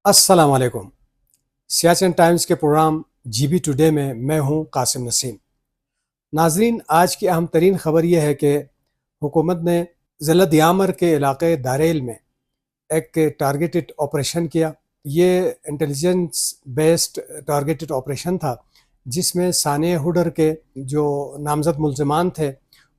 अस्सलाम वालेकुम। सियाचिन टाइम्स के प्रोग्राम जीबी टुडे में मैं हूं कासिम नसीम। नाजरीन, आज की अहम तरीन खबर यह है कि हुकूमत ने ज़िला दियामर के इलाके दारेल में एक टारगेटेड ऑपरेशन किया। ये इंटेलिजेंस बेस्ड टारगेटेड ऑपरेशन था, जिसमें सानिया हुडर के जो नामजद मुल्ज़िमान थे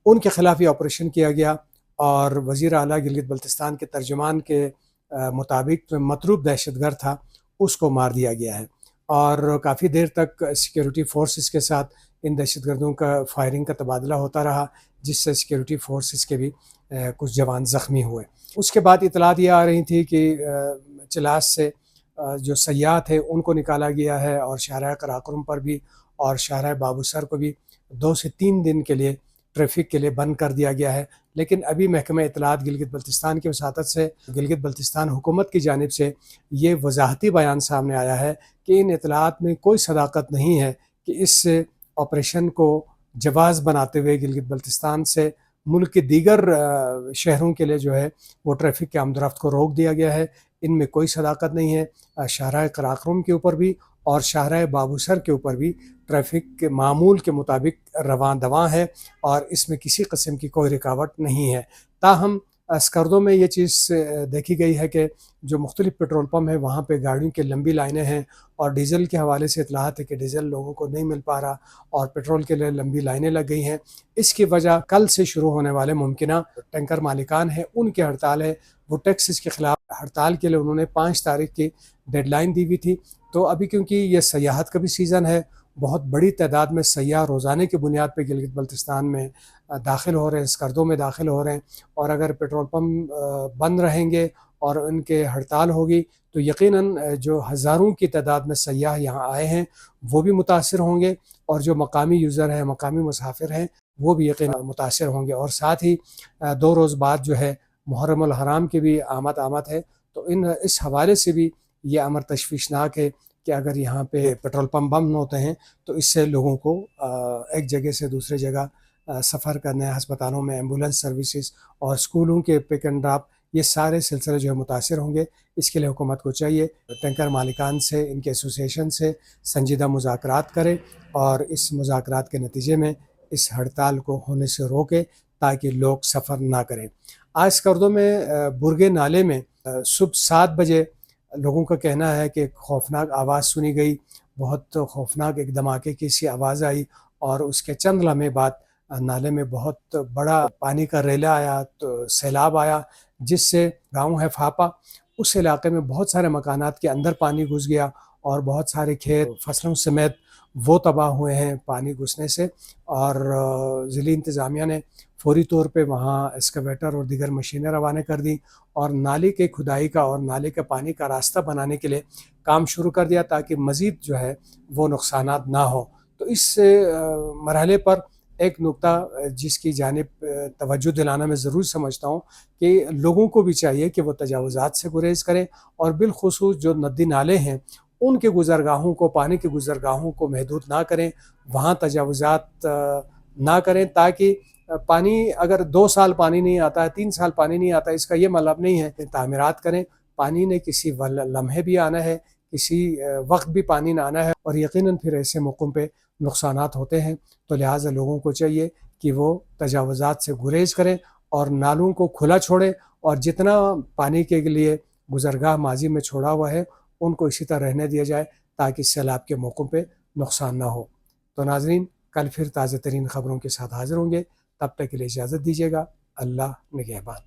उनके ख़िलाफ़ ये ऑपरेशन किया गया। और वज़ीर आला गिलगित बल्तिस्तान के तर्जुमान के मुताबिक मतरूब दहशतगर्द था, उसको मार दिया गया है। और काफ़ी देर तक सिक्योरिटी फोर्सेस के साथ इन दहशतगर्दों का फायरिंग का तबादला होता रहा, जिससे सिक्योरिटी फोर्सेस के भी कुछ जवान ज़ख्मी हुए। उसके बाद इतलात ये आ रही थी कि चिलास से जो सयाह थे उनको निकाला गया है, और शाहराह कराकुरम पर भी और शाहराह बाबूसर को भी 2 से 3 दिन के लिए ट्रैफिक के लिए बंद कर दिया गया है। लेकिन अभी महकमा इत्तलात गिलगित बल्तिस्तान की वसातत से गिलगित बल्तिस्तान हुकूमत की जानिब से ये वजाहती बयान सामने आया है कि इन इत्तलात में कोई सदाकत नहीं है कि इस ऑपरेशन को जवाज़ बनाते हुए गिलगित बल्तिस्तान से मुल्क के दीगर शहरों के लिए जो है वो ट्रैफिक के आमदरफ्त को रोक दिया गया है। इनमें कोई सदाकत नहीं है। शाहराह कराकुरम के ऊपर भी और शाहराह बाबूसर के ऊपर भी ट्रैफिक के मामूल के मुताबिक रवां दवां है, और इसमें किसी किस्म की कोई रुकावट नहीं है। ताहम स्कर्दों में ये चीज़ देखी गई है कि जो मुख्तलिफ़ पेट्रोल पम्प हैं वहाँ पे गाड़ियों की लंबी लाइनें हैं, और डीज़ल के हवाले से इतलात है कि डीज़ल लोगों को नहीं मिल पा रहा और पेट्रोल के लिए लंबी लाइनें लग गई हैं। इसकी वजह कल से शुरू होने वाले मुमकिना टैंकर मालिकान हैं उनकी हड़ताल है। वो टैक्सेस के ख़िलाफ़ हड़ताल के लिए उन्होंने 5 तारीख की डेडलाइन दी हुई थी। तो अभी क्योंकि ये सयाहत का भी सीज़न है, बहुत बड़ी तादाद में सयाह रोज़ाने की बुनियाद पर गिलगित बल्तिस्तान में दाखिल हो रहे हैं, स्कर्दों में दाखिल हो रहे हैं। और अगर पेट्रोल पम्प बंद रहेंगे और उनके हड़ताल होगी तो यकीनन जो हज़ारों की तादाद में सयाह यहाँ आए हैं वो भी मुतासिर होंगे, और जो मकामी यूज़र हैं, मकामी मुसाफिर हैं, वो भी यकीनन मुतासिर होंगे। और साथ ही 2 रोज़ बाद जो है मुहर्रम उल हराम की भी आमद है। तो इस हवाले से भी ये अमर तशवीशनाक है कि अगर यहाँ पे पेट्रोल पम्प बंद होते हैं तो इससे लोगों को एक जगह से दूसरी जगह सफ़र करने, अस्पतालों में एम्बुलेंस सर्विसेज और स्कूलों के पिक एंड ड्रॉप, ये सारे सिलसिले जो है मुतासिर होंगे। इसके लिए हुकूमत को चाहिए टैंकर मालिकान से, इनके एसोसिएशन से संजीदा मुज़ाकरात करे और इस मुज़ाकरात के नतीजे में इस हड़ताल को होने से रोके, ताकि लोग सफ़र ना करें। आज स्कर्दों में बुरगे नाले में सुबह 7 बजे लोगों का कहना है कि खौफनाक आवाज़ सुनी गई। बहुत खौफनाक एक धमाके की सी आवाज़ आई, और उसके चंद लम्हे बाद नाले में बहुत बड़ा पानी का रेला आया, तो सैलाब आया, जिससे गांव है फापा, उस इलाके में बहुत सारे मकानात के अंदर पानी घुस गया, और बहुत सारे खेत फसलों समेत वो तबाह हुए हैं पानी घुसने से। और ज़िली इंतज़ामिया ने फौरी तौर पे वहाँ एक्सकवेटर और दीगर मशीनें रवाना कर दी, और नाले के खुदाई का और नाले के पानी का रास्ता बनाने के लिए काम शुरू कर दिया, ताकि मज़ीद जो है वो नुकसानात ना हो। तो इस मरहले पर एक नुक्ता जिसकी जानिब तवज्जो दिलाना मैं ज़रूर समझता हूँ कि लोगों को भी चाहिए कि वो तजावुज़ात से गुरेज़ करें, और बिलखुसूस जो नदी नाले हैं उनके गुज़रगाहों को, पानी के गुज़रगाहों को महदूद ना करें, वहाँ तजावुज़ात ना करें, ताकि पानी अगर 2 साल पानी नहीं आता है, 3 साल पानी नहीं आता, इसका ये मतलब नहीं है कि तामीरात करें। पानी ने किसी लम्हे भी आना है, किसी वक्त भी पानी ना आना है, और यकीनन फिर ऐसे मौक़ों पे नुकसानात होते हैं। तो लिहाजा लोगों को चाहिए कि वो तजावुज़ात से गुरेज़ करें और नालों को खुला छोड़ें, और जितना पानी के लिए गुज़रगाह माजी में छोड़ा हुआ है उनको इसी तरह रहने दिया जाए, ताकि सैलाब के मौक़ों पे नुकसान ना हो। तो नाज़रीन, कल फिर ताज़ा तरीन ख़बरों के साथ हाज़िर होंगे। तब तक के लिए इजाज़त दीजिएगा। अल्लाह निगहबान।